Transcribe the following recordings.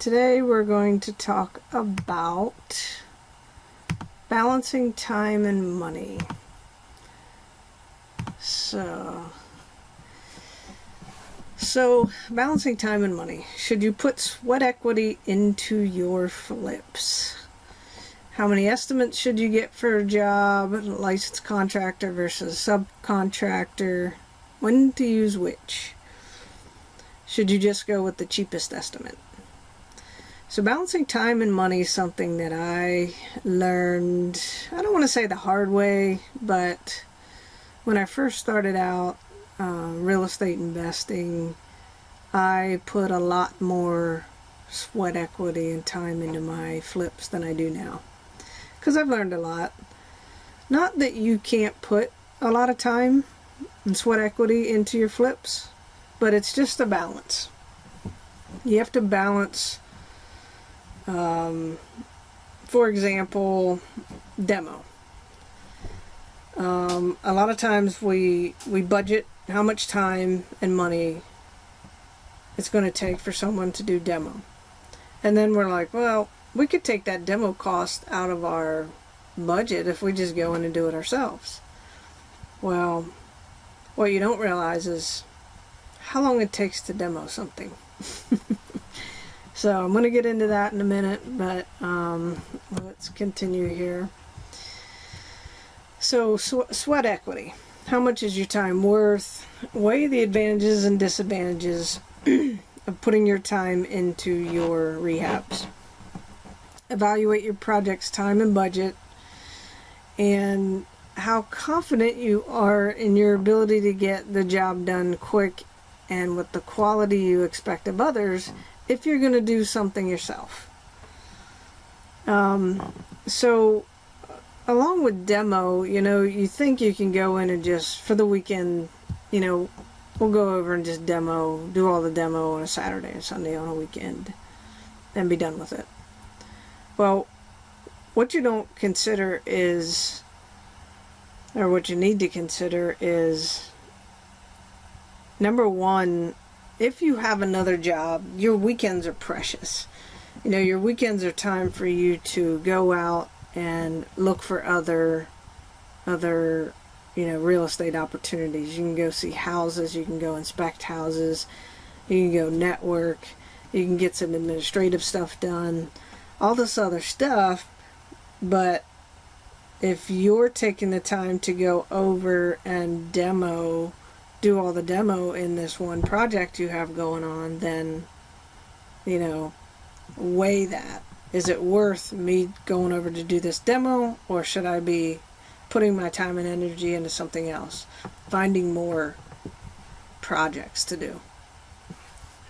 Today we're going to talk about balancing time and money. So balancing time and money. Should you put sweat equity into your flips? How many estimates should you get for a job? Licensed contractor versus subcontractor. When to use which? Should you just go with the cheapest estimate? So balancing time and money is something that I learned, I don't want to say the hard way, but when I first started out real estate investing, I put a lot more sweat equity and time into my flips than I do now. Because I've learned a lot. Not that you can't put a lot of time and sweat equity into your flips, but it's just a balance. You have to balance. For example, demo. A lot of times we budget how much time and money it's going to take for someone to do demo. And then we're like, well, we could take that demo cost out of our budget if we just go in and do it ourselves. Well, what you don't realize is how long it takes to demo something. So I'm going to get into that in a minute, but let's continue here. So sweat equity. How much is your time worth? Weigh the advantages and disadvantages of putting your time into your rehabs. Evaluate your project's time and budget and how confident you are in your ability to get the job done quick and with the quality you expect of others if you're going to do something yourself. So along with demo, you think you can go in and just for the weekend, we'll go over and just do all the demo on a Saturday or Sunday on a weekend and be done with it. Well, what you don't consider is, or what you need to consider is, number one, if you have another job, your weekends are precious. Your weekends are time for you to go out and look for other real estate opportunities. You can go see houses, you can go inspect houses, you can go network, you can get some administrative stuff done, all this other stuff. But if you're taking the time to go over and do all the demo in this one project you have going on, then, weigh that. Is it worth me going over to do this demo, or should I be putting my time and energy into something else, finding more projects to do?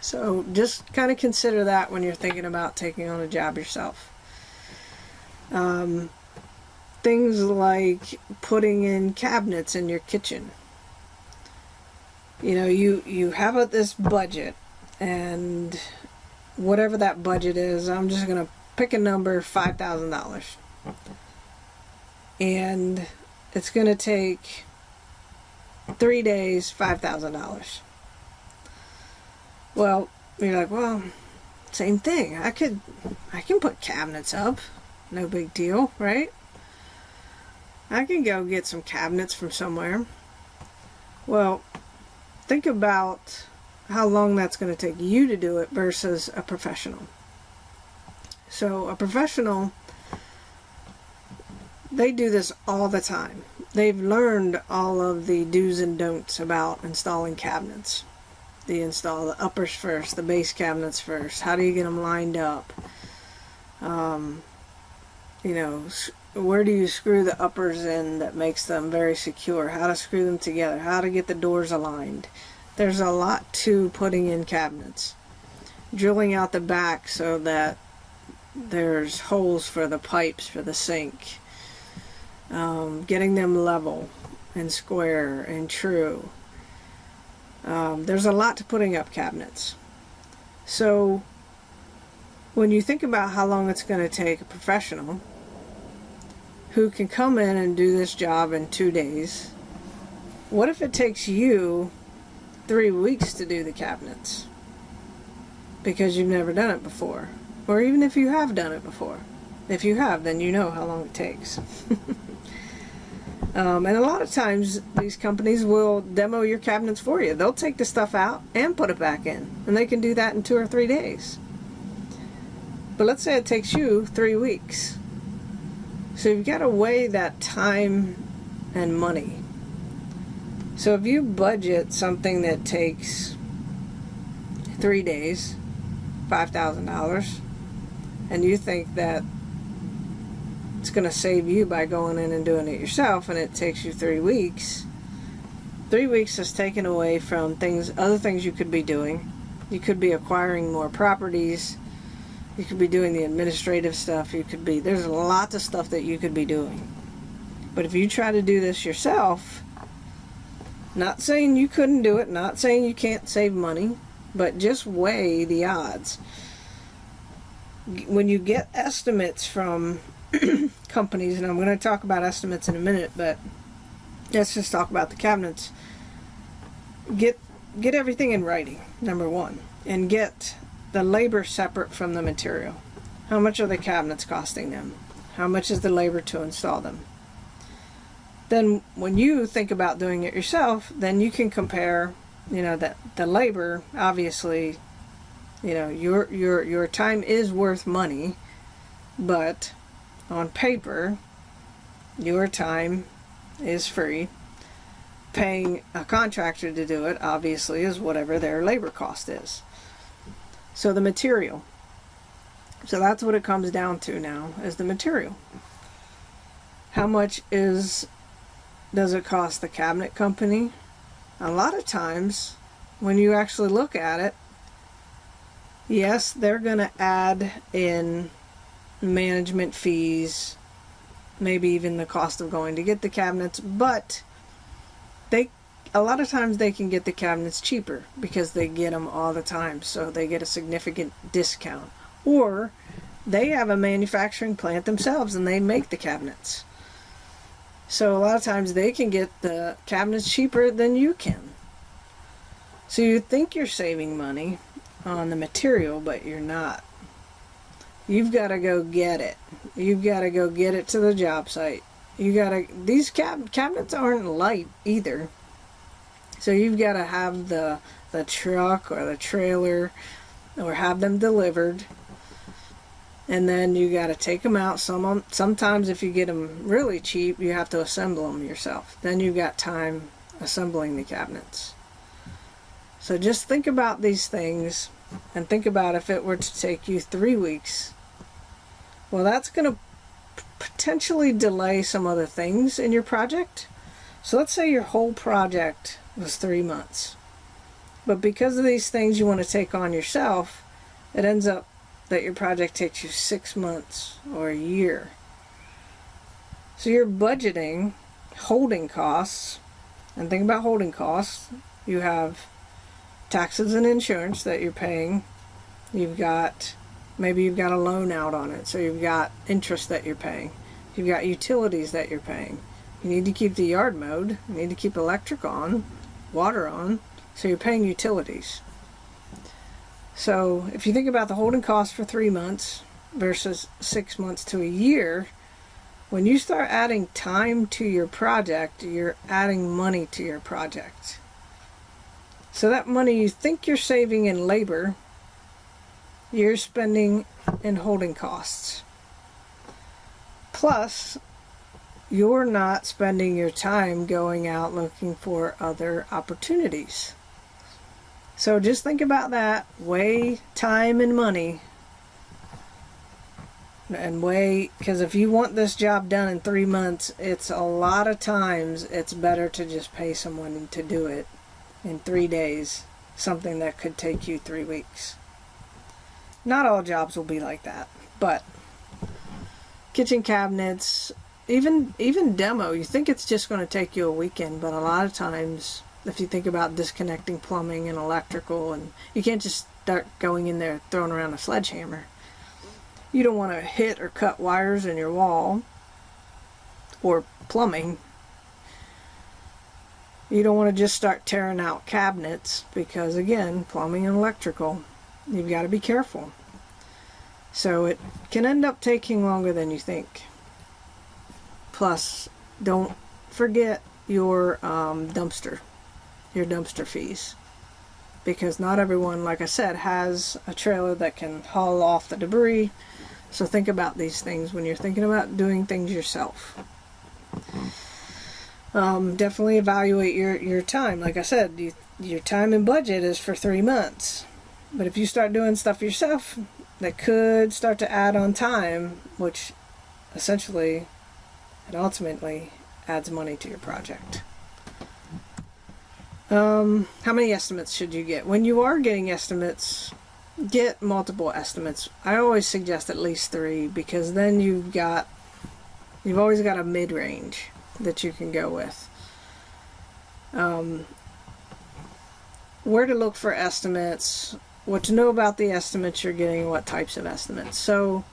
So just kind of consider that when you're thinking about taking on a job yourself. Things like putting in cabinets in your kitchen. You have this budget, and whatever that budget is, I'm just going to pick a number, $5,000. And it's going to take 3 days, $5,000. Well, you're like, well, same thing. I can put cabinets up. No big deal, right? I can go get some cabinets from somewhere. Well, think about how long that's going to take you to do it versus a professional. So a professional, they do this all the time. They've learned all of the do's and don'ts about installing cabinets. They install the uppers first, the base cabinets first. How do you get them lined up? Where do you screw the uppers in that makes them very secure? How to screw them together? How to get the doors aligned? There's a lot to putting in cabinets. Drilling out the back so that there's holes for the pipes for the sink. Getting them level and square and true. There's a lot to putting up cabinets. So when you think about how long it's going to take a professional who can come in and do this job in 2 days, what if it takes you 3 weeks to do the cabinets? because you've never done it before. or even if you have done it before. If you have, then you know how long it takes. And a lot of times these companies will demo your cabinets for you. They'll take the stuff out and put it back in, and they can do that in 2 or 3 days. But let's say it takes you 3 weeks. So you've got to weigh that time and money. So if you budget something that takes 3 days, $5,000, and you think that it's going to save you by going in and doing it yourself, and it takes you 3 weeks, 3 weeks is taken away from other things you could be doing. You could be acquiring more properties. You could be doing the administrative stuff. There's lots of stuff that you could be doing. But if you try to do this yourself, not saying you couldn't do it, not saying you can't save money, but just weigh the odds. When you get estimates from companies, and I'm going to talk about estimates in a minute, but let's just talk about the cabinets. Get everything in writing, number one, and get the labor separate from the material. How much are the cabinets costing them? How much is the labor to install them? Then when you think about doing it yourself, then you can compare, that the labor, obviously, your time is worth money, but on paper, your time is free. Paying a contractor to do it, obviously, is whatever their labor cost is. So the material. So that's what it comes down to now, is the material. How much does it cost the cabinet company? A lot of times, when you actually look at it, yes, they're going to add in management fees, maybe even the cost of going to get the cabinets, but a lot of times they can get the cabinets cheaper because they get them all the time, so they get a significant discount. Or they have a manufacturing plant themselves and they make the cabinets. So a lot of times they can get the cabinets cheaper than you can. So you think you're saving money on the material, but you're not. You've got to go get it. You've got to go get it to the job site. These cabinets aren't light either. So you've got to have the truck or the trailer, or have them delivered. And then you got to take them out. Sometimes if you get them really cheap, you have to assemble them yourself. Then you've got time assembling the cabinets. So just think about these things, and think about if it were to take you 3 weeks. Well, that's going to potentially delay some other things in your project. So let's say your whole project was 3 months. But because of these things you want to take on yourself, it ends up that your project takes you 6 months or a year. So you're budgeting holding costs, and think about holding costs. You have taxes and insurance that you're paying. Maybe you've got a loan out on it, so you've got interest that you're paying. You've got utilities that you're paying. You need to keep the yard mowed. You need to keep electric on, water on, so you're paying utilities. So if you think about the holding cost for 3 months versus 6 months to a year, when you start adding time to your project, you're adding money to your project. So that money you think you're saving in labor, you're spending in holding costs. Plus, you're not spending your time going out looking for other opportunities. So just think about that. Weigh time and money. And because if you want this job done in 3 months, it's a lot of times it's better to just pay someone to do it in 3 days, something that could take you 3 weeks. Not all jobs will be like that, but kitchen cabinets, even demo, you think it's just going to take you a weekend, but a lot of times, if you think about disconnecting plumbing and electrical, and you can't just start going in there throwing around a sledgehammer. You don't want to hit or cut wires in your wall or plumbing. You don't want to just start tearing out cabinets because, again, plumbing and electrical, you've got to be careful. So it can end up taking longer than you think. Plus, don't forget your dumpster fees. Because not everyone, like I said, has a trailer that can haul off the debris. So think about these things when you're thinking about doing things yourself. Definitely evaluate your time. Like I said, your time and budget is for 3 months. But if you start doing stuff yourself, that could start to add on time, which essentially and ultimately adds money to your project. How many estimates should you get? When you are getting estimates, get multiple estimates. I always suggest at least 3, because then you've always got a mid-range that you can go with. Where to look for estimates, what to know about the estimates you're getting, what types of estimates. So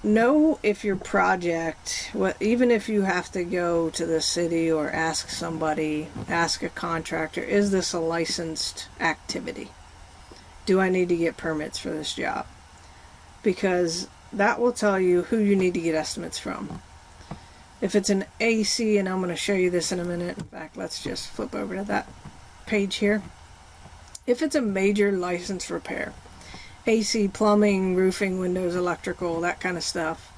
know if your project, even if you have to go to the city or ask somebody, ask a contractor, is this a licensed activity? Do I need to get permits for this job? Because that will tell you who you need to get estimates from. If it's an AC, and I'm going to show you this in a minute. In fact, let's just flip over to that page here. If it's a major license repair, AC, plumbing, roofing, windows, electrical, that kind of stuff,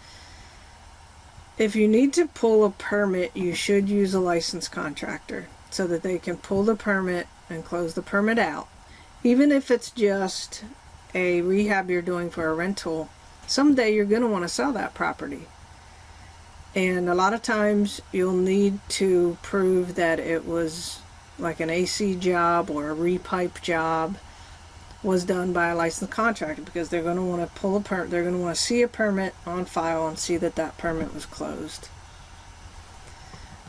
if you need to pull a permit, you should use a licensed contractor so that they can pull the permit and close the permit out. Even if it's just a rehab you're doing for a rental, someday you're going to want to sell that property. And a lot of times you'll need to prove that it was like an AC job or a repipe job was done by a licensed contractor, because they're going to want to pull a permit. They're going to want to see a permit on file and see that that permit was closed.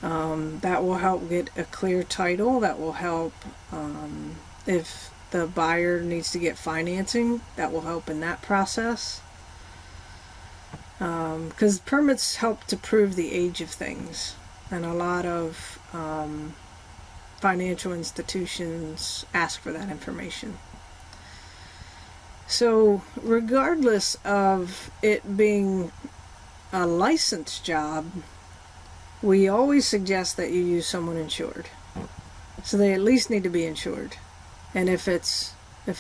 That will help get a clear title. That will help if the buyer needs to get financing. That will help in that process. Because permits help to prove the age of things, and a lot of financial institutions ask for that information. So regardless of it being a licensed job, we always suggest that you use someone insured. So they at least need to be insured. And if it's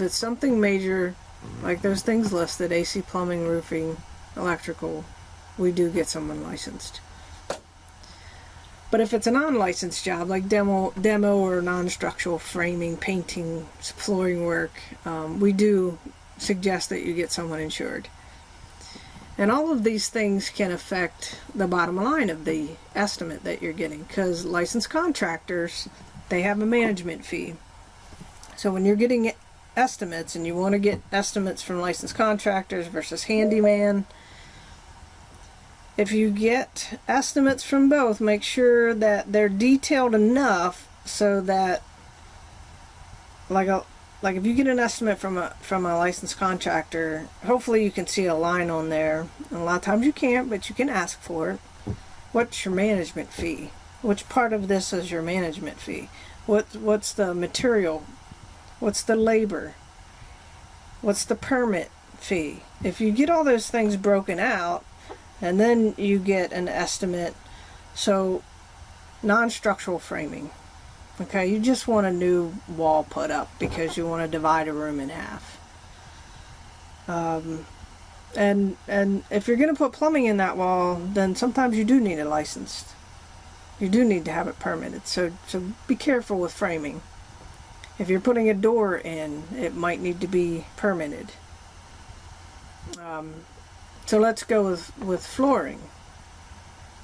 something major, like those things listed, AC, plumbing, roofing, electrical, we do get someone licensed. But if it's a non-licensed job, like demo or non-structural framing, painting, flooring work, we do suggest that you get someone insured. And all of these things can affect the bottom line of the estimate that you're getting, because licensed contractors, they have a management fee. So when you're getting estimates and you want to get estimates from licensed contractors versus handyman, if you get estimates from both, make sure that they're detailed enough so that, like if you get an estimate from a licensed contractor, hopefully you can see a line on there. And a lot of times you can't, but you can ask for it. What's your management fee? Which part of this is your management fee? What's the material? What's the labor? What's the permit fee? If you get all those things broken out, and then you get an estimate. So non-structural framing. Okay, you just want a new wall put up because you want to divide a room in half. And if you're going to put plumbing in that wall, then sometimes you do need it licensed. You do need to have it permitted. So be careful with framing. If you're putting a door in, it might need to be permitted. So let's go with flooring.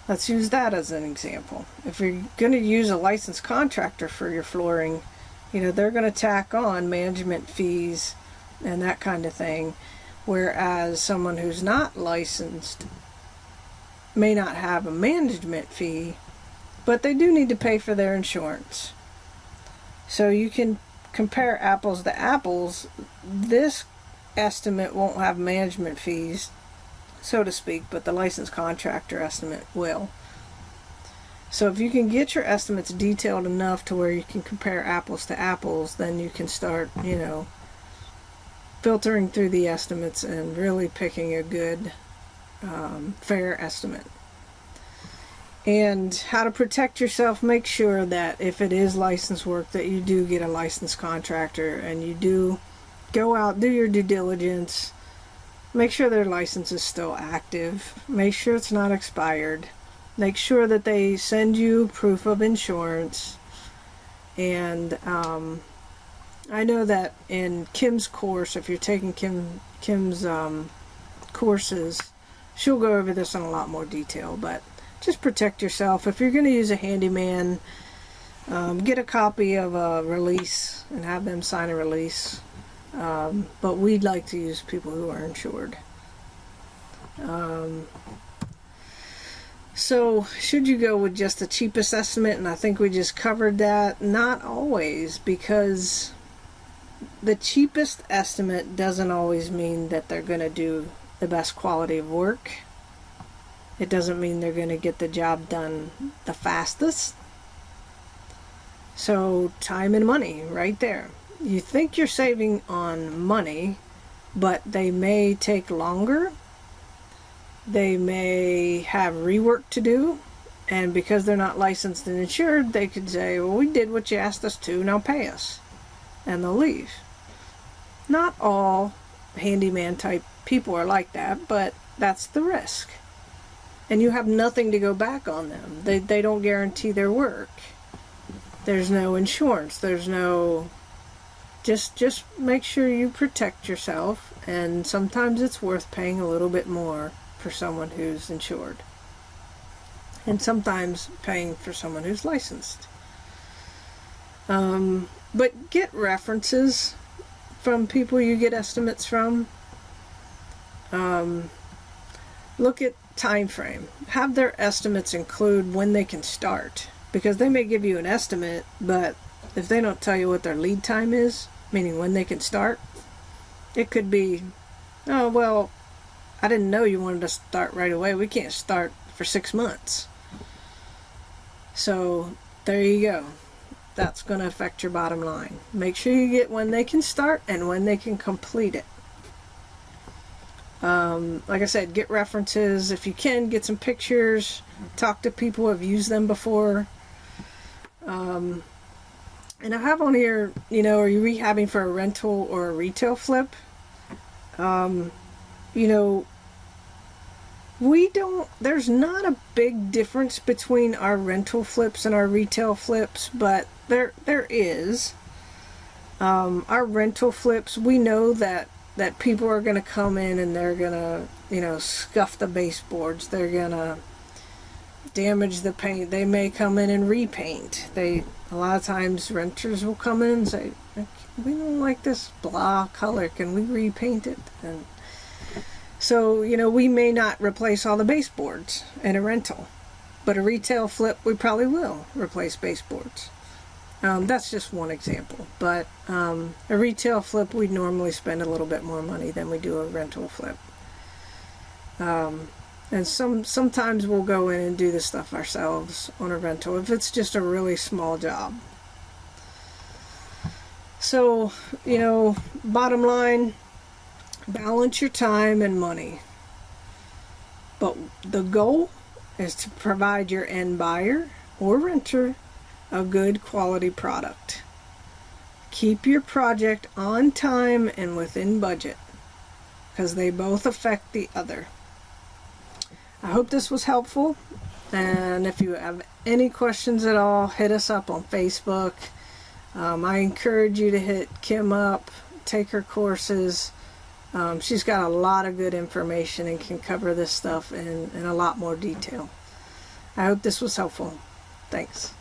Let's use that as an example. If you're going to use a licensed contractor for your flooring, they're going to tack on management fees and that kind of thing. Whereas someone who's not licensed may not have a management fee, but they do need to pay for their insurance. So you can compare apples to apples. This estimate won't have management fees, so to speak, but the licensed contractor estimate will. So if you can get your estimates detailed enough to where you can compare apples to apples, then you can start, filtering through the estimates and really picking a good, fair estimate. And how to protect yourself, make sure that if it is licensed work, that you do get a licensed contractor and you do go out, do your due diligence, make sure their license is still active, make sure it's not expired, make sure that they send you proof of insurance. And I know that in Kim's course, if you're taking Kim's courses, she'll go over this in a lot more detail, but just protect yourself. If you're going to use a handyman, get a copy of a release and have them sign a release. But we'd like to use people who are insured. So should you go with just the cheapest estimate? And I think we just covered that. Not always, because the cheapest estimate doesn't always mean that they're going to do the best quality of work. It doesn't mean they're going to get the job done the fastest. So time and money right there. You think you're saving on money, but they may take longer. They may have rework to do. And because they're not licensed and insured, they could say, well, we did what you asked us to, now pay us. And they'll leave. Not all handyman type people are like that, but that's the risk. And you have nothing to go back on them. They don't guarantee their work. There's no insurance. There's no... Just make sure you protect yourself. And sometimes it's worth paying a little bit more for someone who's insured. And sometimes paying for someone who's licensed. But get references from people you get estimates from. Look at time frame. Have their estimates include when they can start, because they may give you an estimate, but if they don't tell you what their lead time is, meaning when they can start, it could be, oh well, I didn't know you wanted to start right away. We can't start for 6 months. So there you go. That's going to affect your bottom line. Make sure you get when they can start and when they can complete it. Like I said, get references. If you can, get some pictures. Talk to people who have used them before. And I have on here, are you rehabbing for a rental or a retail flip? There's not a big difference between our rental flips and our retail flips, but there is. Our rental flips, we know that people are going to come in and they're going to, scuff the baseboards. They're going to damage the paint. They may come in and repaint. A lot of times renters will come in and say, we don't like this blah color. Can we repaint it? And so, we may not replace all the baseboards in a rental, but a retail flip, we probably will replace baseboards. That's just one example, but a retail flip, we normally spend a little bit more money than we do a rental flip. And sometimes we'll go in and do this stuff ourselves on a rental if it's just a really small job. So, bottom line, balance your time and money. But the goal is to provide your end buyer or renter a good quality product. Keep your project on time and within budget, because they both affect the other. I hope this was helpful, and if you have any questions at all, hit us up on Facebook. I encourage you to hit Kim up, take her courses. She's got a lot of good information and can cover this stuff in a lot more detail. I hope this was helpful. Thanks.